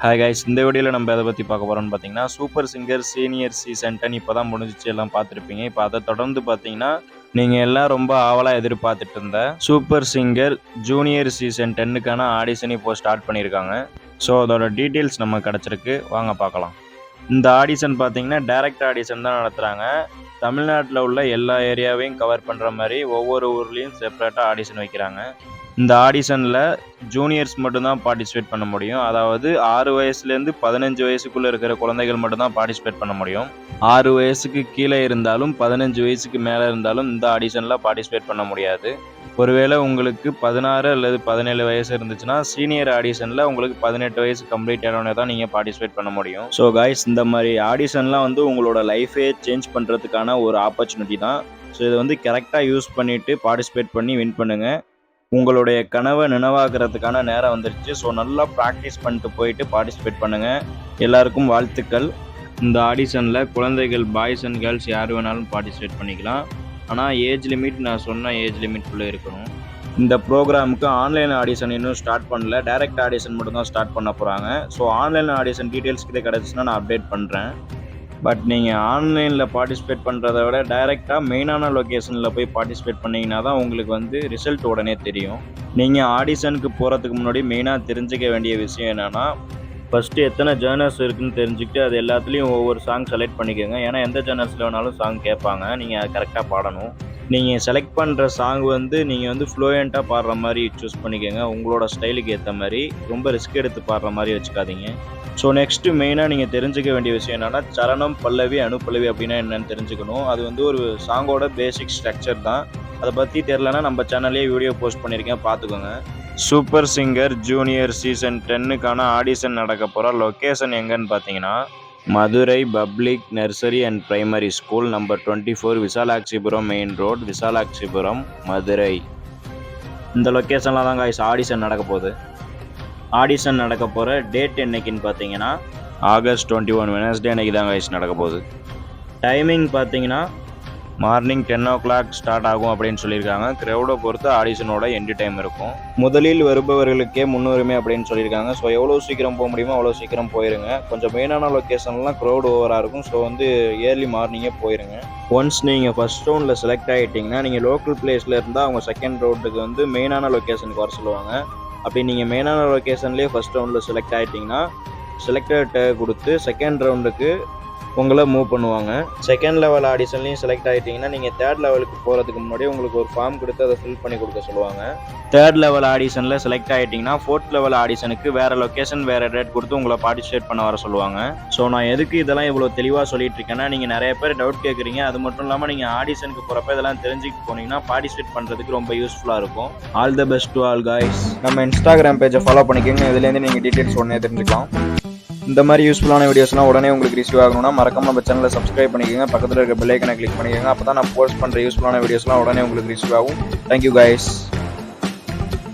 Hi guys, இந்த வீடியோவில் நம்ம எதை பற்றி பார்க்க போகிறோம்னு பார்த்தீங்கன்னா, சூப்பர் சிங்கர் சீனியர் சீசன் 10 இப்போ தான் முடிஞ்சிச்சு, எல்லாம் பார்த்துருப்பீங்க. இப்போ அதை தொடர்ந்து பார்த்தீங்கன்னா, நீங்கள் எல்லாம் ரொம்ப ஆவலாக எதிர்பார்த்துட்டு இருந்த சூப்பர் சிங்கர் ஜூனியர் சீசன் 10க்கான ஆடிஷன் இப்போ ஸ்டார்ட் பண்ணியிருக்காங்க. ஸோ அதோட டீட்டெயில்ஸ் நம்ம கிடச்சிருக்கு, வாங்க பார்க்கலாம். இந்த ஆடிஷன் பார்த்தீங்கன்னா டைரக்ட் ஆடிஷன் தான் நடத்துகிறாங்க. தமிழ்நாட்டில் உள்ள எல்லா ஏரியாவையும் கவர் பண்ணுற மாதிரி ஒவ்வொரு ஊர்லேயும் செப்பரேட்டாக ஆடிஷன் வைக்கிறாங்க. இந்த ஆடிஷனில் ஜூனியர்ஸ் மட்டும்தான் பார்ட்டிசிபேட் பண்ண முடியும். அதாவது 6 வயசுலேருந்து 15 வயசுக்குள்ளே இருக்கிற குழந்தைகள் மட்டும்தான் பார்ட்டிசிபேட் பண்ண முடியும். 6 வயசுக்கு கீழே இருந்தாலும் 15 வயசுக்கு மேலே இருந்தாலும் இந்த ஆடிஷனில் பார்ட்டிசிபேட் பண்ண முடியாது. ஒருவேளை உங்களுக்கு 16 அல்லது 17 வயசு இருந்துச்சுன்னா சீனியர் ஆடிஷனில் உங்களுக்கு 18 வயசு கம்ப்ளீட் ஆனோடனே தான் நீங்கள் பார்ட்டிசிபேட் பண்ண முடியும். ஸோ கைஸ், இந்த மாதிரி ஆடிஷன்லாம் உங்களோட லைஃபே சேஞ்ச் பண்ணுறதுக்கான ஒரு ஆப்பர்ச்சுனிட்டி தான். ஸோ இதை கரெக்டாக யூஸ் பண்ணிவிட்டு பார்ட்டிசிபேட் பண்ணி வின் பண்ணுங்கள். உங்களுடைய கனவை நினைவாக்குறதுக்கான நேரம் வந்துருச்சு. ஸோ நல்லா ப்ராக்டிஸ் பண்ணிட்டு போயிட்டு பார்ட்டிசிபேட் பண்ணுங்கள். எல்லாருக்கும் வாழ்த்துக்கள். இந்த ஆடிஷனில் குழந்தைகள், பாய்ஸ் அண்ட் கேர்ள்ஸ் யார் வேணாலும் பார்ட்டிசிபேட் பண்ணிக்கலாம். ஆனால் ஏஜ் லிமிட் நான் சொன்ன ஏஜ் லிமிட்குள்ளே இருக்கணும். இந்த ப்ரோக்ராமுக்கு ஆன்லைன் ஆடிஷன் இன்னும் ஸ்டார்ட் பண்ணல, டைரக்ட் ஆடிஷன் மட்டும் தான் ஸ்டார்ட் பண்ண போகிறாங்க. ஸோ ஆன்லைன் ஆடிஷன் டீட்டெயில்ஸ் கிட்ட கிடச்சின்னா நான் அப்டேட் பண்ணுறேன். பட் நீங்கள் ஆன்லைனில் பார்ட்டிசிபேட் பண்ணுறத விட டைரெக்டாக மெயினான லொக்கேஷனில் போய் பார்ட்டிசிபேட் பண்ணிங்கன்னா தான் உங்களுக்கு ரிசல்ட் உடனே தெரியும். நீங்கள் ஆடிஷனுக்கு போகிறதுக்கு முன்னாடி மெயினாக தெரிஞ்சுக்க வேண்டிய விஷயம் என்னென்னா, ஃபஸ்ட்டு எத்தனை ஜேர்னர்ஸ் இருக்குதுன்னு தெரிஞ்சுக்கிட்டு அது எல்லாத்துலேயும் ஒவ்வொரு சாங் செலக்ட் பண்ணிக்கோங்க. ஏன்னா எந்த ஜேர்னர்ஸில் வேணாலும் சாங் கேட்பாங்க, நீங்கள் அதை கரெக்டாக பாடணும். நீங்கள் செலக்ட் பண்ணுற சாங் நீங்கள் ஃப்ளூயண்ட்டாக பாடுற மாதிரி சூஸ் பண்ணிக்கோங்க. உங்களோட ஸ்டைலுக்கு ஏற்ற மாதிரி ரொம்ப ரிஸ்க் எடுத்து பாடுற மாதிரி வச்சுக்காதீங்க. ஸோ நெக்ஸ்ட்டு மெயினாக நீங்கள் தெரிஞ்சுக்க வேண்டிய விஷயம் என்னென்னா, சரணம், பல்லவி, அனுப்பல்லவி அப்படின்னா என்னென்னு தெரிஞ்சுக்கணும். அது ஒரு சாங்கோட பேசிக் ஸ்ட்ரக்சர் தான். அதை பற்றி தெரிலனா நம்ம சேனல்லே வீடியோ போஸ்ட் பண்ணியிருக்கேன், பார்த்துக்கோங்க. சூப்பர் சிங்கர் ஜூனியர் சீசன் 10க்கான ஆடிஷன் நடக்க போகிற லொக்கேஷன் எங்கன்னு பார்த்தீங்கன்னா, Madurai public nursery and primary school number 24, Visalakshipuram main road, Visalakshipuram, Madurai. இந்த லொக்கேஷனில் தான் கைஸ் ஆடிஷன் நடக்க போகுது. ஆடிஷன் நடக்க போகிற டேட் என்னைக்குன்னு பார்த்தீங்கன்னா, ஆகஸ்ட் 21 வெனஸ்டே அன்னைக்கு தான் கைஸ் நடக்க போகுது. டைமிங் பார்த்தீங்கன்னா மார்னிங் 10 o'clock ஸ்டார்ட் ஆகும் அப்படின்னு சொல்லியிருக்காங்க. க்ரௌடை பொறுத்து ஆடிஷனோட எண்டு டைம் இருக்கும். முதலில் வருபவர்களுக்கே முன்னுரிமை அப்படின்னு சொல்லியிருக்காங்க. ஸோ எவ்வளோ சீக்கிரம் போக முடியுமோ அவ்வளோ சீக்கிரம் போயிருங்க. கொஞ்சம் மெயினான லொக்கேஷன்லாம் க்ரௌட் ஓவராக இருக்கும். ஸோ ஏர்லி மார்னிங்கே போயிருங்க. ஒன்ஸ் நீங்கள் ஃபஸ்ட் ரவுண்டில் செலக்ட் ஆகிட்டிங்கன்னா, நீங்கள் லோக்கல் பிளேஸில் இருந்தால் அவங்க செகண்ட் ரவுண்டுக்கு மெயினான லொக்கேஷனுக்கு வர சொல்லுவாங்க. அப்படி நீங்கள் மெயினான லொக்கேஷன்லேயே ஃபஸ்ட் ரவுண்டில் செலக்ட் ஆகிட்டிங்கன்னா, செலக்டட் கொடுத்து செகண்ட் ரவுண்டுக்கு உங்களை மூவ் பண்ணுவாங்க. செகண்ட் லெவல் ஆடிஷன்லையும் செலக்ட் ஆகிட்டிங்கன்னா, நீங்கள் தேர்ட் லெவலுக்கு போகிறதுக்கு முன்னாடி உங்களுக்கு ஒரு ஃபார்ம் கொடுத்து அதை ஃபில் பண்ணி கொடுக்க சொல்லுவாங்க. தேர்ட் லெவல் ஆடிஷனில் செலக்ட் ஆகிட்டிங்கன்னா, ஃபோர்த் லெவல் ஆடிஷனுக்கு வேறு லொக்கேஷன், வேறு டேட் கொடுத்து உங்களை பார்ட்டிசிபேட் பண்ண வர சொல்லுவாங்க. ஸோ நான் எதுக்கு இதெல்லாம் இவ்வளோ தெளிவாக சொல்லிட்டு இருக்கேன்னா, நீங்கள் நிறைய பேர் டவுட் கேட்குறீங்க. அது மட்டும் இல்லாமல் நீங்கள் ஆடிஷனுக்கு போகிறப்ப இதெல்லாம் தெரிஞ்சுக்கிட்டு போனீங்கன்னா பார்ட்டிசிபேட் பண்ணுறதுக்கு ரொம்ப யூஸ்ஃபுல்லாக இருக்கும். All the best to all guys. நம்ம இன்ஸ்டாகிராம் பேஜை ஃபாலோ பண்ணிக்கோங்க. இதுலேருந்து நீங்கள் டீட்டெயில்ஸ் உடனே தெரிஞ்சுக்கலாம். இந்த மாதிரி யூஸ்ஃபுல்லான வீடியோஸ்லாம் உடனே உங்களுக்கு ரிசீவ் ஆகணும்னா மறக்காம நம்ம சேனலை சப்ஸ்கிரைப் பண்ணிக்கோங்க. பக்கத்தில் இருக்க பெல் ஐக்கனை கிளிக் பண்ணிக்கோங்க. அப்போ தான் நான் போஸ்ட் பண்ணுற யூஸ்ஃபுல்லான வீடியோஸ்லாம் உடனே உங்களுக்கு ரிசீவ் ஆகும். Thank you guys.